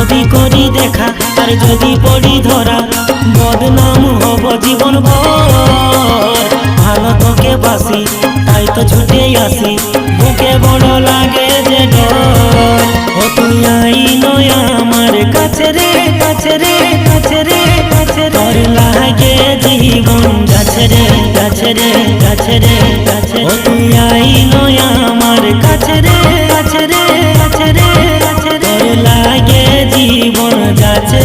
যদি করি দেখা আর যদি পড়ি ধরা বদনাম হব জীবন ভর। ভালো তোকে বাসি তাই তো ছুটে আসি, বুকে বড় লাগে যে ডর। ও তুই আই নয় আমার কাছে রে, কাছে রে, কাছে রে, কাছে রে। তোর লাগে জীবন যাচ্ছে রে, যাচ্ছে রে, যাচ্ছে রে, যাচ্ছে। ও তুই আই নয় আমার কাছে রে, কাছে রে, কাছে রে, কাছে রে। তোর লাগে জীবন যাচ্ছে।